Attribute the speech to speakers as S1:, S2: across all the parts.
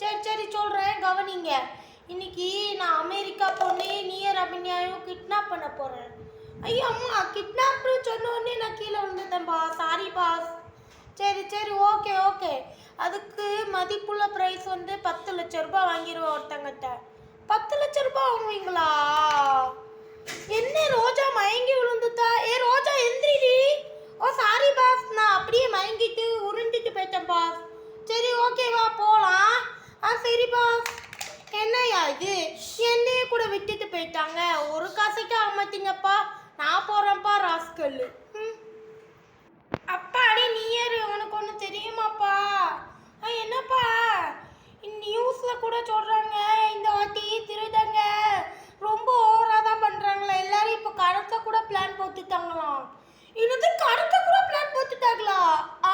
S1: சரி சரி சொல்கிறேன் கவனிங்க. இன்னைக்கு நான் அமெரிக்கா பொண்ணு நியர் அபிநயாவும் கிட்னாப் பண்ண போகிறேன். ஐயோ அம்மா, கிட்னாப்னு சொன்ன உடனே நான் கீழே விழுந்துட்டேன் பாஸ். Sorry boss. சரி சரி ஓகே ஓகே. அதுக்கு மதிப்புள்ள ப்ரைஸ் வந்து 10 லட்சம் ரூபாய் வாங்கிடுவேன் ஒருத்தங்கிட்ட. 10 லட்சம் ரூபாய் வாங்குவீங்களா? என்ன ரோஜா மயங்கி விழுந்துட்டா? ரோஜா எந்திரிடி. ஓ சாரி பாஸ், நான் அப்படியே மயங்கிட்டு உருண்டுட்டு போயிட்டேன் பாஸ். சரி ஓகேவா போகலாம். சரி பாஸ். என்னையா இது, என்னையே கூட விட்டுட்டு போயிட்டாங்க. ஒரு காசுக்கு ஆமாத்தீங்கப்பா. நான் போகிறேன்ப்பா ராஸ்கல். அப்பாடி நீயர், உனக்கு ஒன்று தெரியுமாப்பா? என்னப்பா? நியூஸில் கூட சொல்கிறாங்க இந்த வாட்டி திருடங்க ரொம்ப ஓவராக தான் பண்ணுறாங்களா. எல்லாரும் இப்போ கடத்த கூட பிளான் போட்டுட்டாங்களாம். இன்னது கடத்த கூட பிளான் போட்டுட்டாங்களா?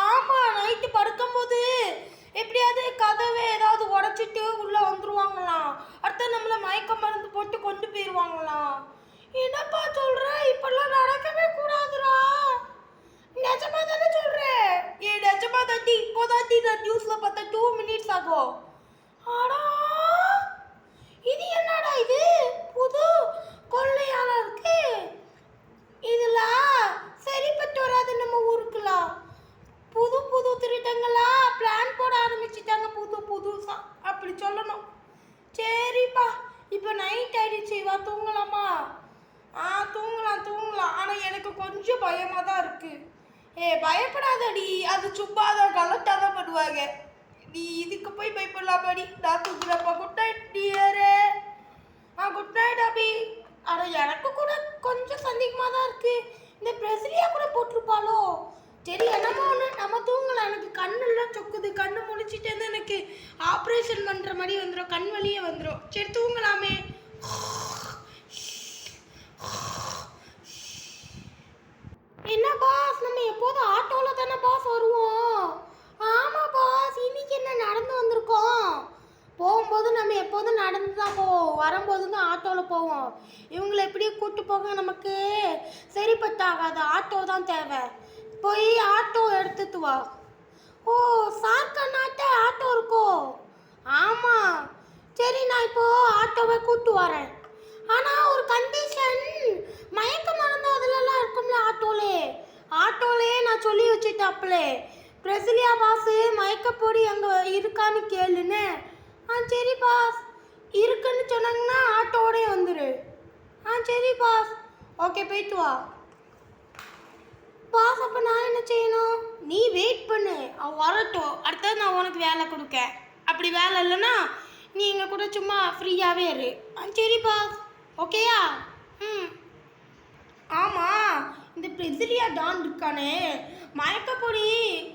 S1: ஆமாம், நைட்டு படுக்கும்போது எப்படியாவது கதவை ஏதாவது உடச்சிட்டு உள்ளே வந்துருவாங்களாம். அடுத்த நம்மளை மயக்க மருந்து போட்டு கொண்டு போயிடுவாங்களாம். என்னப்பா சொல்கிற? இப்பெல்லாம் நடக்கவே கூடாதுரா. நிஜமா தானே சொல்கிறேன்? நிஜமா தாண்டி. இப்போதாண்டி நான் நியூஸில் பார்த்தா 2 minutes ஆகும். ஆடா, இது என்னடா இது? புது கொள்ளையாளா இருக்கு. இதுல சரிப்பட்டு வராது நம்ம ஊருக்குலாம். புது புது திருடங்களா பிளான் போட ஆரம்பிச்சிட்டாங்க புது புதுசா. அப்படி சொல்லணும். சரிப்பா, இப்போ நைட் ஆயிடுச்சு, வா தூங்கலாமா? தூங்கலாம் தூங்கலாம். ஆனால் எனக்கு கொஞ்சம் பயமாக தான் இருக்கு. பயப்படாதடி, அது சும்மா தான் கலட்டாக தான் பண்ணுவாங்க. நீ இதுக்கு போய் பயப்படலாமாடி? நான் தூங்குறப்பா. Good night dear. Good night Abhi. ஆனால் எனக்கு கூட கொஞ்சம் சந்தேகமாக தான் இருக்கு. இந்த பிரசிலியா கூட போட்டிருப்பாளோ? சரி என்னமோ ஒன்று, நம்ம தூங்கலாம். எனக்கு கண்ணெல்லாம் சொக்குது. கண்ணு முழிச்சிட்டே தான் எனக்கு ஆப்ரேஷன் பண்ணுற மாதிரி வந்துடும், கண் வலியே வந்துடும். சரி தூங்கலாமே. என்ன பாஸ், நம்ம எப்போதும் ஆட்டோவில் தானே பாஸ் வருவோம்? ஆமாம் பாஸ், இன்னைக்கு என்ன நடந்து வந்திருக்கோம். போகும்போது நம்ம எப்போதும் நடந்து தான் போவோம், வரும்போது தான் ஆட்டோவில் போவோம். இவங்களை எப்படியே கூப்பிட்டு போக நமக்கு சரிப்பட்டாகாது. ஆட்டோ தான் தேவை. போய் ஆட்டோ எடுத்துட்டு வா. ஓ சார்கண்ணாட்ட ஆட்டோ இருக்கோ? ஆமாம். சரி, நான் இப்போது ஆட்டோவை கூப்பிட்டு வரேன். ஆனால் ஒரு கண்டிஷன், மயக்க மருந்து அதிலெல்லாம் இருக்கும்ல ஆட்டோலே நான் சொல்லி வச்சுட்டாப்லே. பிரசிலியா பாஸு மயக்கப்பொடி அங்கே இருக்கான்னு கேளுன்னு. சரி பாஸ், இருக்குன்னு சொன்னாங்கன்னா ஆட்டோடே வந்துடு. சரி பாஸ். ஓகே, போயிட்டு வா பாஸ். அப்போ நான் என்ன செய்யணும்? நீ வெயிட் பண்ணு, அவன் வரட்டும். அடுத்தது நான் உனக்கு வேலை கொடுக்க. அப்படி வேலை இல்லைன்னா நீ எங்கள் கூட சும்மா ஃப்ரீயாகவே இரு. சரி பாஸ், ஓகேயா? ஆமாம், இந்த பிரசிலியா டான் இருக்கானே, மயக்கப்பொடி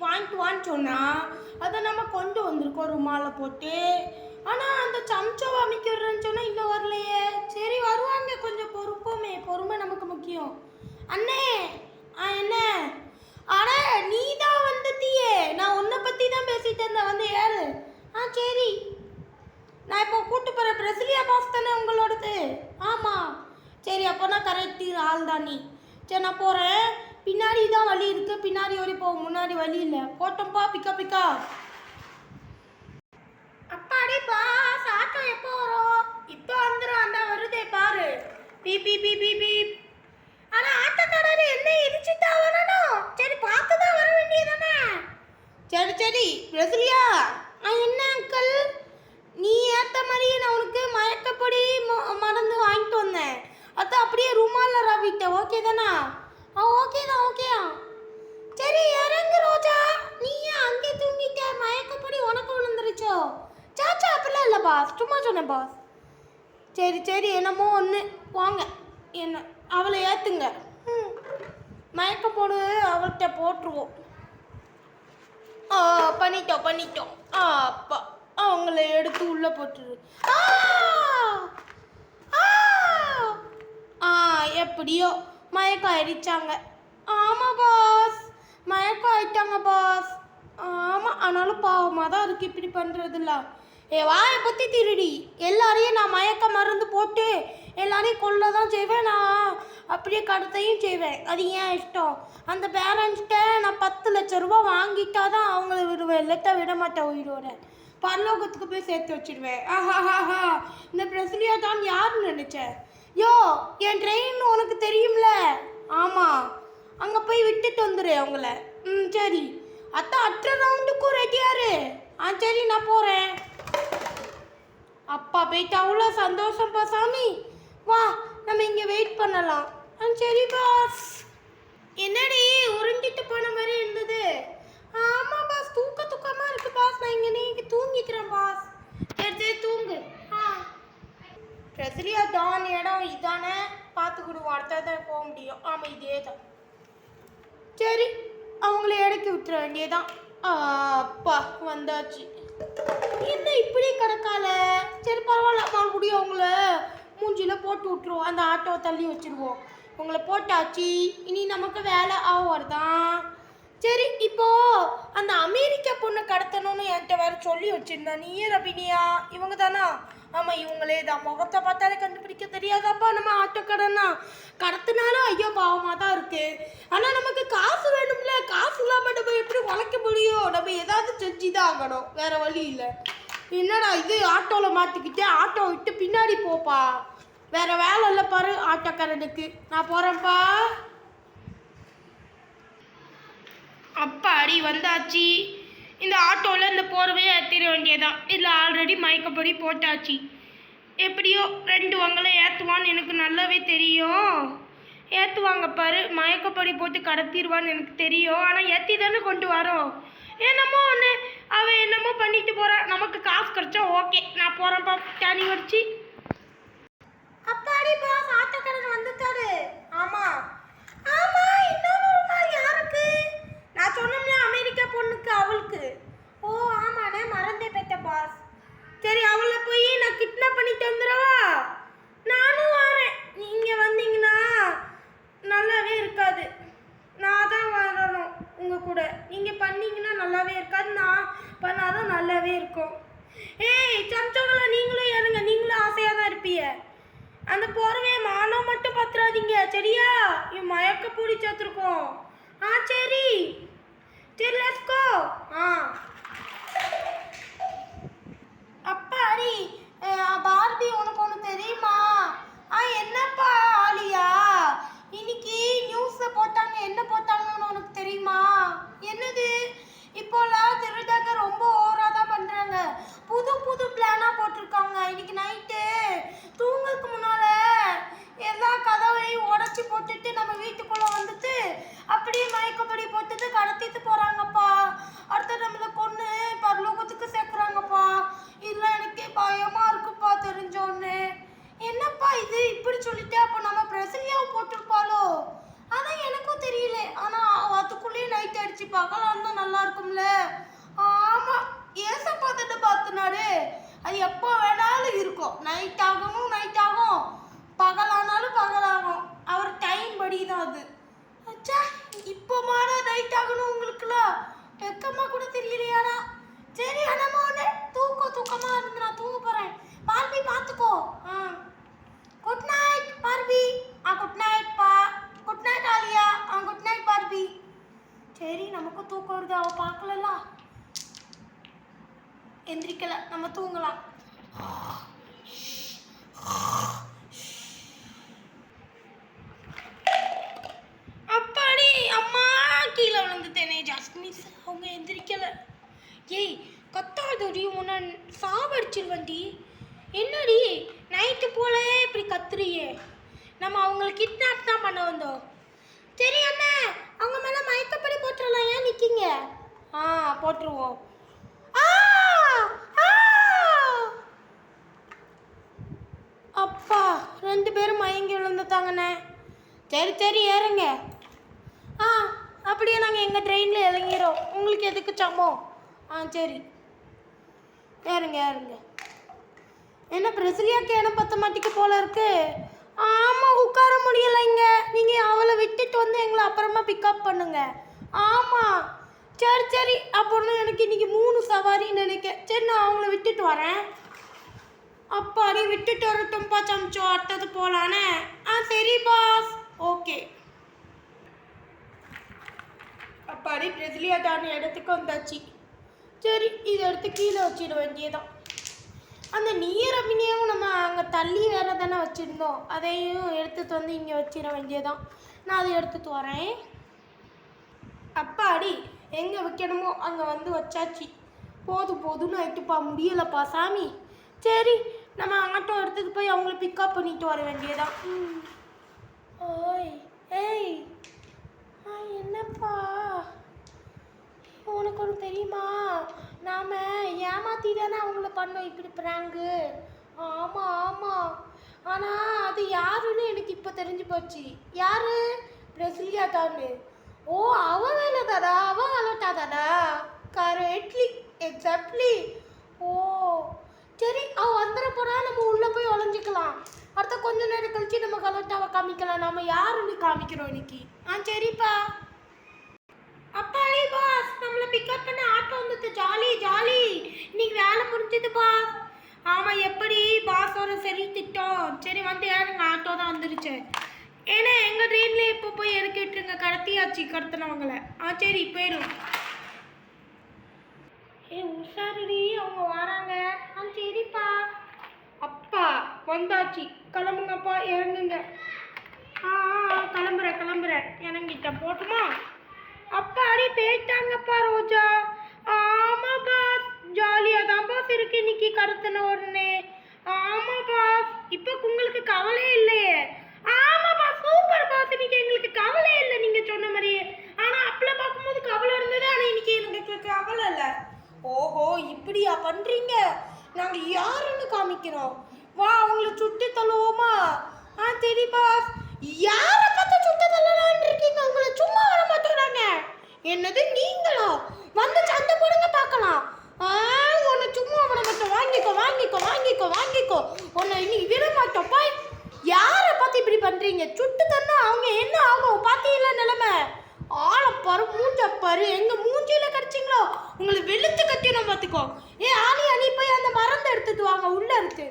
S1: வாங்கிட்டு வான்னு சொன்னால் அதை நம்ம கொண்டு வந்திருக்கோம் ருமாலை போட்டு. ஆனால் அந்த சம்ச்சாவை அமைக்கிறேன்னு சொன்னால் இன்னும் வரலையே. சரி வருவாங்க, கொஞ்சம் பொறுப்போமே. பொறுமை நமக்கு முக்கியம். அண்ணே. என்ன? அட நீ தான் வந்துட்டியே. நான் உன்னை பற்றி தான் பேசிட்டு இருந்தேன், வந்து ஏறு. சரி, நான் இப்போ கூப்பிட்டு போகிறேன். பிரசிலியா பாஸ் தானே உங்களோடது? ஆமாம். சரி, அப்போனா கரெக்டு ஆள் தான் நீ. சரி, நான் போகிறேன். பின்னாடி தான் வழி இருக்குது, பின்னாடி ஓடி போகும், முன்னாடி வழி இல்லை. போட்டோம்ப்பா, பிக்கா பிக்கா. அப்பாடி பாஸ், ஆட்டோ எப்போ வரும்? இப்போ வந்துடும். அந்த வருதே பாரு. பீ பீ பீ பீ பீ. ஆனால் ஆட்டோக்காரரு என்ன இடிச்சுட்டா வரணும்? சரி, பார்த்து தான் வர வேண்டியதானே? சரி சரி பிரசிலியா. என்ன அங்கிள், நீ ஏற்ற மாதிரியே நான் உனக்கு மயக்கப்பொடி மருந்து வாங்கிட்டு வந்தேன். அது அப்படியே ரூமாலில் ரவிட்டேன். ஓகே தானா? ஓகே தான். ஓகேயா? சரி இறங்கு ரோஜா. நீ ஏன் அங்கே தூங்கிட்ட? மயக்கப்பொடி உனக்கு விழுந்துருச்சோ? சாச்சா, அப்படிலாம் இல்லை பாஸ், சும்மா சொன்னேன் பாஸ். சரி சரி, என்னமோ ஒன்று வாங்க. என்ன அவளை ஏற்றுங்க. மயக்கம் போடு, அவள்கிட்ட போட்டுருவோம். பண்ணிட்டோம். அப்பா, அவங்கள எடுத்து உள்ளே போட்டுரு. எப்படியோ மயக்கம் ஆயிடுச்சாங்க. ஆமாம் பாஸ், மயக்கம் ஆயிட்டாங்க பாஸ். ஆமாம், ஆனாலும் பாவமாக தான் இருக்குது இப்படி பண்ணுறதில்ல. வாயை பற்றி திருடி எல்லாரையும் நான் மயக்க மருந்து போட்டு எல்லாரையும் கொல்ல தான் செய்வேன். நான் அப்படியே கடத்தையும் செய்வேன். அது ஏன் இஷ்டம். அந்த பேரண்ட்ஸ்கிட்ட நான் 10 லட்சம் ரூபா வாங்கிட்டா தான் அவங்கள விடுவேன், இல்லைட்டா விட மாட்டேன் உயிரோட. பரலோகத்துக்கு போய் சேர்த்து வச்சிடுவேன். ஆஹாஹாஹா, இந்த பிரசிலியா தான் யாருன்னு நினைச்சேன். யோ, என் ட்ரெயின் உனக்கு தெரியும்ல? ஆமாம், அங்கே போய் விட்டுட்டு வந்துடு அவங்கள. சரி அத்தான், அற்ற ரவுண்டுக்கும் ரெடியாரு. சரி நான் போகிறேன். அப்பா போயிட்டு அவ்வளோ சந்தோஷம்ப்பா சாமி. வா, நம்ம இங்கே வெயிட் பண்ணலாம். சரி பாஸ். என்னடி உருண்டிட்டு போன மாதிரி இருந்தது? ஆமாம் பாஸ், தூக்கமாக இருக்கு பாஸ். நான் இங்கே தூங்கிக்கிறேன் பாஸ். சரி சரி தூங்கு. பிரசிலியா தான் இடம் இதானே, பார்த்துக்கிடுவோம். அடுத்ததான் போக முடியும். ஆமாம், இதே தான். சரி, அவங்கள இறக்கி விட்டுற வேண்டியதான். அப்பா வந்தாச்சு. என்ன இப்படி கிடக்கால? சரி பரவாயில்ல, மறுபடியும் அவங்கள மூஞ்சியில் போட்டு விட்டுருவோம். அந்த ஆட்டோவை தள்ளி வச்சுருவோம். உங்களை போட்டாச்சு, இனி நமக்கு வேலை ஆவறதான். சரி, இப்போ அந்த அமெரிக்கா பொண்ணை கடத்தணும்னு என்கிட்ட வேற சொல்லி வச்சிருந்தேன். நீயே ரபினியா? இவங்க தானா? ஆமாம், இவங்களே தான். முகத்தை பார்த்தாலே கண்டுபிடிக்க தெரியாதாப்பா நம்ம ஆட்டோக்கடனா. கடத்தினாலும் ஐயோ பாவமாக தான் இருக்கு. ஆனால் நமக்கு காசு வேணும்ல. காசு இல்லாமல் நம்ம எப்படி உழைக்க முடியும்? நம்ம ஏதாவது செஞ்சு தான் ஆகணும், வேற வழி இல்லை. என்னடா இது, ஆட்டோவில் மாட்டிக்கிட்டே. ஆட்டோ விட்டு பின்னாடி போப்பா, வேற வேலை இல்லை பாரு ஆட்டோக்காரனுக்கு. நான் போகிறேன்ப்பா. அப்பா அடி வந்தாச்சு. இந்த ஆட்டோவில் இந்த போர்வையை ஏற்றிட வேண்டியதான். இதில் ஆல்ரெடி மயக்கப்படி போட்டாச்சு. எப்படியோ 2 வங்களை ஏற்றுவான்னு எனக்கு நல்லாவே தெரியும். ஏற்றுவாங்க பாரு, மயக்கப்படி போட்டு கடத்திடுவான்னு எனக்கு தெரியும். ஆனால் ஏற்றி தானே கொண்டு வரோம். என்னமோ ஒன்று அவன் என்னமோ பண்ணிட்டு போகிறான். நமக்கு காசு கிடச்சா ஓகே. நான் போகிறேன்ப்பா, தண்ணி வச்சு. அப்பாடி பாஸ், ஆட்டோக்காரன் வந்துட்டாரு. ஆமாம் ஆமாம், இன்னொரு நாள் யாருக்கு? நான் சொன்னோம்ல, அமெரிக்கா பொண்ணுக்கு, அவளுக்கு. ஓ ஆமாண்ணே, மறந்தே போயிட்டேன் பாஸ். சரி, அவளை போய் நான் கிட்னாப் பண்ணிட்டு வந்துடவா? நானும் வரேன். நீங்கள் வந்தீங்கன்னா நல்லாவே இருக்காது. நான் தான் வரணும் உங்கள் கூட. நீங்கள் பண்ணீங்கன்னா நல்லாவே இருக்காது, நான் பண்ணாதான் நல்லாவே இருக்கும். ஏய் சம்சோங்களா, நீங்களும் ஏறுங்க. நீங்களும் ஆசையாக தான் இருப்பீங்க. அந்த போர்வையை மானம் மட்டும் பத்துறாதீங்க சரியா? இவன் மயக்க பூடி சேர்த்துருக்கோம். சரி சரி, லெட்ஸ் கோ. அப்பா அடி, பார்பி உனக்கு ஒன்று தெரியுமா? என்னப்பா ஆலியா, இன்னைக்கு நியூஸில் போட்டாங்க. என்ன போட்டாங்கன்னு உனக்கு தெரியுமா? என்னது? இப்போலாம் திருடங்க ரொம்ப ஓவராக தான் பண்ணுறாங்க. புது புது பிளானாக போட்டிருக்காங்க. இன்னைக்கு நைட்டு தூங்குறதுக்கு முன்னால் எல்லா கதவையும் உடச்சி போட்டுட்டு நம்ம வீட்டுக்குள்ளே வந்துட்டு அப்படியே மயக்கப்படி போட்டுட்டு கடத்திட்டு போகிறாங்கப்பா. அடுத்து நம்மளை கொன்று பரலோகத்துக்கு சேர்க்குறாங்கப்பா. இல்லை, எனக்கு பயமாக இருக்குப்பா தெரிஞ்சோன்னு. என்னப்பா இது இப்படி சொல்லிட்டு? அப்போ நம்ம பிரசிலியாவை போட்டிருப்பாளோ? அதான் எனக்கும் தெரியல. ஆனால் அதுக்குள்ளேயே நைட் அடிச்சு பகலாக இருந்தால் நல்லா இருக்கும்ல. ஆமாம், ஏசப்பா தட்டு பார்த்துனாரு. அது எப்போ வேணாலும் இருக்கும். நைட் ஆகும், பகலானாலும் பகலாகும். அவர் டைம் படி தான் அது. அச்சா, இப்போ மாற நைட் ஆகணும் உங்களுக்குலாம் வெக்கமாக கூட தெரியலையாடா. சரி, நம்ம ஒன்று தூக்கமாக இருந்து நான் தூங்க போகிறேன். பார்பி பார்த்துக்கோ. Good night Barbie. Good night பா. Good night Alia. Good night Barbie. சரி, நமக்கும் தூக்கம் வருது. அவள் பார்க்கலல்ல, எந்திரிக்கல, நம்ம தூங்கலாம். அப்பாடி அம்மா, கீழே விழுந்துட்டேனே ஜாஸ்மிஸ். அவங்க எந்திரிக்கல. ஏய் கத்தாதடி, உன்னை சாவடிச்சிருவண்டி. என்னடி நைட்டு போல இப்படி கத்துறியே? நம்ம அவங்கள கிட்னாப் தான் பண்ண வந்தோம். சரி அண்ணா, அவங்க மேலே மயக்கப்படி போட்டுடலாம். ஏன் நிற்கிங்க? போட்டுருவோம். அப்பா, 2 பேரும் மயங்கி விழுந்துட்டாங்கண்ணே. சரி சரி, ஏறுங்க. அப்படியே நாங்கள் எங்கள் ட்ரெயினில் இறங்கிறோம். உங்களுக்கு எதுக்கு சமம்? சரி, ஏறுங்க. என்ன பிரசிலியாக்கு இடம் பத்த மாட்டிக்கு போல இருக்கு. ஆமாம், உட்கார முடியலைங்க. நீங்கள் அவளை விட்டுட்டு வந்து எங்களை அப்புறமா பிக்கப் பண்ணுங்க. ஆமாம், சரி. அப்புறம் எனக்கு இன்னைக்கு 3 சவாரின்னு நினைக்கிறேன். சரி, நான் அவங்கள விட்டுட்டு வரேன். அப்பாடி, விட்டுட்டு வரட்டும்ப்பா சம்ச்சோ, அடுத்தது போகலானே. சரி பாஸ், ஓகே. அப்பாடி, பிரசிலியா தான் இடத்துக்கு வந்தாச்சு. சரி இதை எடுத்து கீழே வச்சிட வேண்டியதான். அந்த நீரபினியும் நம்ம அங்கே தள்ளி வேற தானே வச்சுருந்தோம், அதையும் எடுத்துட்டு வந்து இங்கே வச்சிட வேண்டியதான். நான் அதை எடுத்துட்டு வரேன். அப்பாடி எங்கே வைக்கணுமோ அங்கே வந்து வச்சாச்சு. போதும்னு ஆயிட்டுப்பா, முடியலப்பா சாமி. சரி நம்ம ஆட்டோ எடுத்துட்டு போய் அவங்கள பிக்கப் பண்ணிட்டு வர வேண்டியதான். ஓய் ஏய் என்னப்பா, உனக்கு ஒன்று தெரியுமா, நாம் ஏமாற்றி தானே அவங்கள பண்ணோம் இப்படி ப்ராங்கு. ஆமாம், ஆனால் அது யாருன்னு எனக்கு இப்போ தெரிஞ்சு போச்சு. யாரு? பிரசிலியா தானு. ஓ அவ வேலை தாடா, அவ அலட்டாதாடா. Correctly, exactly. ஓ சரி, அவ வந்துட போனா நம்ம உள்ளே போய் ஒளிஞ்சிக்கலாம். அடுத்த கொஞ்ச நேரம் கழிச்சு நம்ம கலட்டாவை காமிக்கலாம். நம்ம யாருன்னு காமிக்கிறோம் இன்னைக்கு. சரிப்பா. அப்பாடி பாஸ், நம்மளை பிக்கப் பண்ண ஆட்டோ வந்துட்டு. ஜாலி இன்னைக்கு வேலை முடிஞ்சது பாஸ். ஆமாம், எப்படி பாஸோட சரி திட்டம். சரி வந்து ஏனுங்க, ஆட்டோ தான் வந்துருச்சு. ஏன்னா எங்கள் ட்ரெயினில் இப்போ போய் இறக்கிட்டுருங்க, கடத்தியாச்சு கடத்தினவங்கள. சரி போயிடும். உஷாரடி, அவங்க வராங்க. சரிப்பா. அப்பா வந்தாச்சு, கிளம்புங்கப்பா, இறங்குங்க. கிளம்புறேன் இறங்கிட்டேன், போட்டுமா? அப்பாடி போயிட்டாங்கப்பா ரோஜா. ஆமாம் பாஸ், ஜாலியாக தான் பாஸ் இருக்கு இன்னைக்கு கடத்தின உடனே. ஆமாம் பாஸ், இப்போ உங்களுக்கு கவலையே இல்லையே. ஆமாம் பாஸ், சூப்பர் பாஸ், இன்னைக்கு எங்களுக்கு கவலை இல்லை நீங்கள் சொன்ன மாதிரியே. ஆனால் அப்பெல்லாம் பார்க்கும்போது கவலை இருந்தது, ஆனால் இன்னைக்கு எங்களுக்கு கவலை இல்லை. ஓஹோ இப்படியா பண்ணுறீங்க? நாங்கள் யாருன்னு காமிக்கிறோம். வா அவங்கள சுட்டு தள்ளுவோமா? சரி பாஸ். யாரை பார்த்து சுட்டு தள்ளலான்னு இருக்கீங்க? உங்களை சும்மா வர மாட்டோறாங்க. என்னது நீங்களா? வந்து சண்டை போடுங்க பார்க்கலாம். உன்னை சும்மா விட மாட்டோம். வாங்கிக்கோ. உன்னை இன்னைக்கு விட மாட்டோம். பாய், யாரை பார்த்து இப்படி பண்ணுறீங்க? சுட்டு தந்தா அவங்க என்ன ஆகும் பார்த்தீங்களா நிலைமை? ஆளப்பாரு, மூஞ்சப்பாரு, எங்க மூஞ்சியில கடிச்சிங்களோ உங்களை வெளுத்து கட்டிடும் பார்த்துக்கோ. ஆணி போய் அந்த மரத்தை எடுத்துட்டு வாங்க, உள்ள இருக்கு.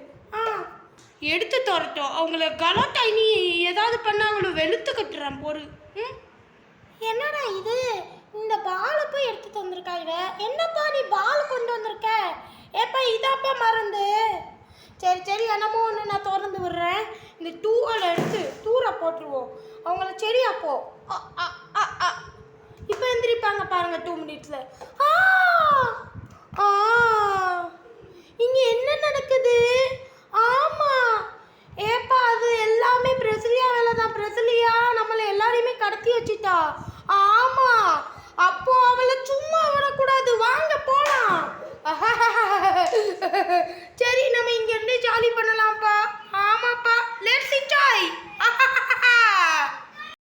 S1: எடுத்து தரட்டும். அவங்கள கலாட்டா இனி ஏதாவது பண்ணாங்களோ வெளுத்து கட்டுறேன் போரு. என்னடா இது, இந்த பாலை போய் எடுத்துட்டு வந்திருக்கா இவ. என்னப்பா நீ பால் கொண்டு வந்திருக்க? ஏப்பா இதாப்பா மறந்து. சரி என்னமோ ஒன்று, நான் திறந்து விடுறேன். இந்த டூவலை எடுத்து தூர போட்டுருவோம். அவங்கள சரியா போ. இப்போ எந்திரிப்பாங்க பாருங்க 2 மினிட்ஸில். இங்கே என்ன நடக்குது? ஆமாம் ஏப்பா, அது எல்லாமே பிரசிலியா வேலை தான். பிரசிலியா நம்மளை எல்லாரையுமே கடத்தி வச்சுட்டா. ஆமாம், அப்போ அவளை சும்மா விடக்கூடாது. வாங்க போலாம். சரி நம்ம இங்கேருந்து ஜாலி பண்ணலாம்ப்பா.